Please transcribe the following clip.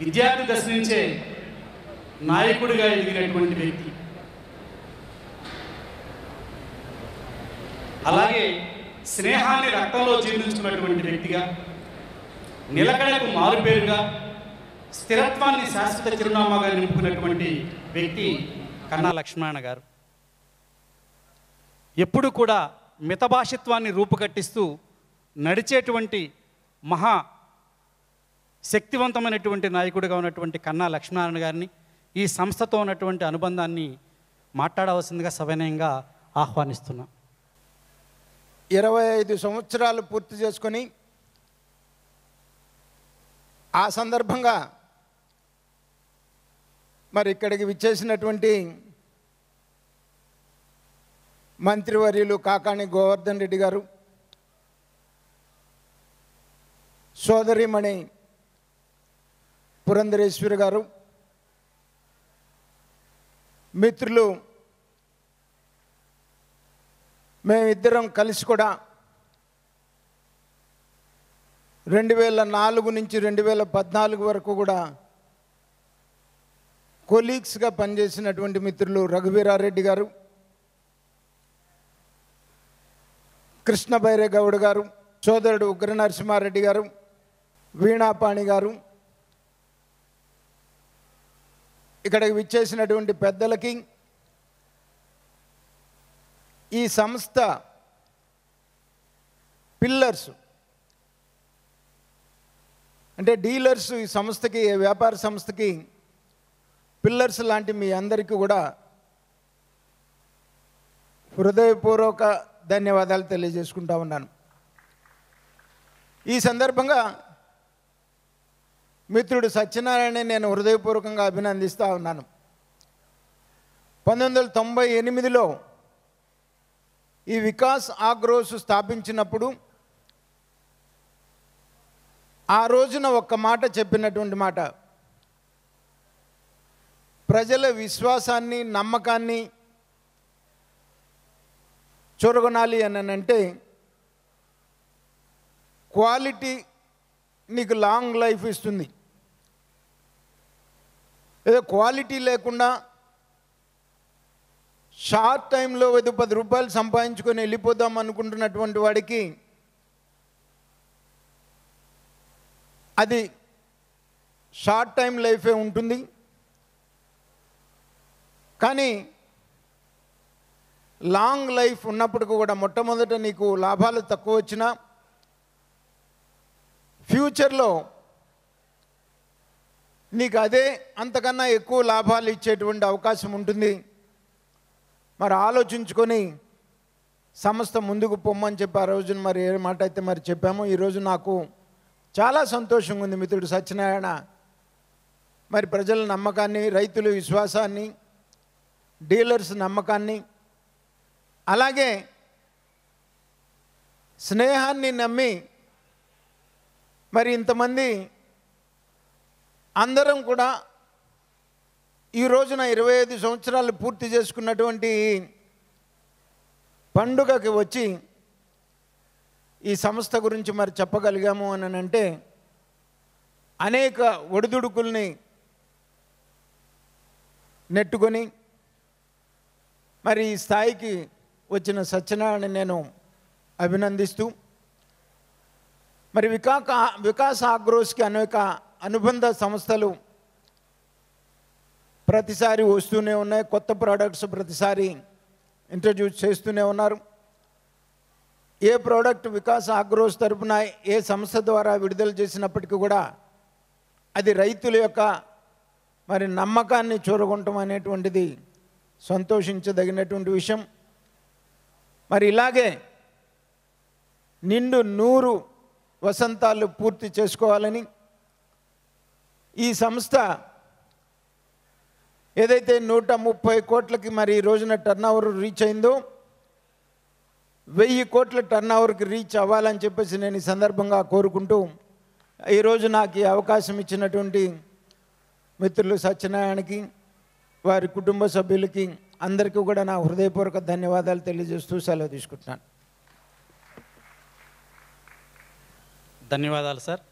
విద్యార్థి దశ నుంచే నాయకుడిగా ఎదిగినటువంటి వ్యక్తి. అలాగే స్నేహాన్ని రక్తంలో జీర్ణించుకున్నటువంటి వ్యక్తిగా, నిలకడకు మారుపేరుగా, స్థిరత్వాన్ని శాశ్వత చిరునామాగా నింపుకున్నటువంటి వ్యక్తి కన్నా లక్ష్మణ గారు. ఎప్పుడు కూడా మితభాషిత్వాన్ని రూపుకట్టిస్తూ నడిచేటువంటి మహా శక్తివంతమైనటువంటి నాయకుడిగా ఉన్నటువంటి కన్నా లక్ష్మీనారాయణ గారిని, ఈ సంస్థతో ఉన్నటువంటి అనుబంధాన్ని మాట్లాడవలసిందిగా సవినయంగా ఆహ్వానిస్తున్నాం. 25 సంవత్సరాలు పూర్తి చేసుకొని ఆ సందర్భంగా మరి ఇక్కడికి విచ్చేసినటువంటి మంత్రివర్యులు కాకాణి గోవర్ధన్ రెడ్డి గారు, సోదరిమణి పురంధరేశ్వరి గారు, మిత్రులు మేమిద్దరం కలిసి కూడా 2004 నుంచి 2014 వరకు కూడా కొలీగ్స్గా పనిచేసినటువంటి మిత్రులు రఘువీరారెడ్డి గారు, కృష్ణ బైరేగౌడ్ గారు, సోదరుడు ఉగ్ర నరసింహారెడ్డి గారు, వీణాపాణి గారు, ఇక్కడికి విచ్చేసినటువంటి పెద్దలకి, ఈ సంస్థ పిల్లర్స్ అంటే డీలర్స్, ఈ సంస్థకి, వ్యాపార సంస్థకి పిల్లర్స్ లాంటి మీ అందరికీ కూడా హృదయపూర్వక ధన్యవాదాలు తెలియజేసుకుంటా ఉన్నాను. ఈ సందర్భంగా మిత్రుడు సత్యనారాయణ నేను హృదయపూర్వకంగా అభినందిస్తూ ఉన్నాను. 1998లో ఈ వికాస్ ఆగ్రోస్ స్థాపించినప్పుడు ఆ రోజున ఒక్క మాట చెప్పినటువంటి మాట, ప్రజల విశ్వాసాన్ని, నమ్మకాన్ని చూరగొనాలి అని అంటే క్వాలిటీ నీకు లాంగ్ లైఫ్ ఇస్తుంది. ఏదో క్వాలిటీ లేకుండా షార్ట్ టైంలో ఏదో 10 రూపాయలు సంపాదించుకొని వెళ్ళిపోదాం అనుకుంటున్నటువంటి వాడికి అది షార్ట్ టైం లైఫే ఉంటుంది. కానీ లాంగ్ లైఫ్ ఉన్నప్పటికీ కూడా మొట్టమొదట నీకు లాభాలు తక్కువ వచ్చినా ఫ్యూచర్లో నీకు అదే అంతకన్నా ఎక్కువ లాభాలు ఇచ్చేటువంటి అవకాశం ఉంటుంది. మరి ఆలోచించుకొని సంస్థ ముందుకు పొమ్మని చెప్పి ఆ రోజున మరి ఏ మాట అయితే మరి చెప్పామో, ఈరోజు నాకు చాలా సంతోషంగా ఉంది. మిత్రుడు సత్యనారాయణ మరి ప్రజల నమ్మకాన్ని, రైతుల విశ్వాసాన్ని, డీలర్స్ నమ్మకాన్ని, అలాగే స్నేహాన్ని నమ్మి మరి ఇంతమంది అందరం కూడా ఈ రోజున 25 సంవత్సరాలు పూర్తి చేసుకున్నటువంటి పండుగకి వచ్చి ఈ సంస్థ గురించి మరి చెప్పగలిగాము అని అంటే అనేక ఒడిదుడుకుల్ని నెట్టుకొని మరి ఈ స్థాయికి వచ్చిన సత్యనారాయణ నేను అభినందిస్తూ, మరి వికాస్ ఆగ్రోస్కి అనేక అనుబంధ సంస్థలు ప్రతిసారి వస్తూనే ఉన్నాయి. కొత్త ప్రోడక్ట్స్ ప్రతిసారి ఇంట్రడ్యూస్ చేస్తూనే ఉన్నారు. ఏ ప్రోడక్ట్ వికాస్ ఆగ్రోస్ తరపున ఏ సంస్థ ద్వారా విడుదల చేసినప్పటికీ కూడా అది రైతుల యొక్క మరి నమ్మకాన్ని చూరగొనటం అనేటువంటిది సంతోషించదగినటువంటి విషయం. మరి ఇలాగే నిండు 100 వసంతాలు పూర్తి చేసుకోవాలని ఈ సంస్థ ఏదైతే 130 కోట్లకి మరి ఈ రోజున టర్నోవర్ రీచ్ అయిందో 1000 కోట్ల టర్నోవర్కి రీచ్ అవ్వాలని చెప్పేసి నేను ఈ సందర్భంగా కోరుకుంటూ, ఈరోజు నాకు ఈ అవకాశం ఇచ్చినటువంటి మిత్రులు సత్యనారాయణకి, వారి కుటుంబ సభ్యులకి అందరికీ కూడా నా హృదయపూర్వక ధన్యవాదాలు తెలియజేస్తూ సెలవు తీసుకుంటున్నాను. ధన్యవాదాలు సార్.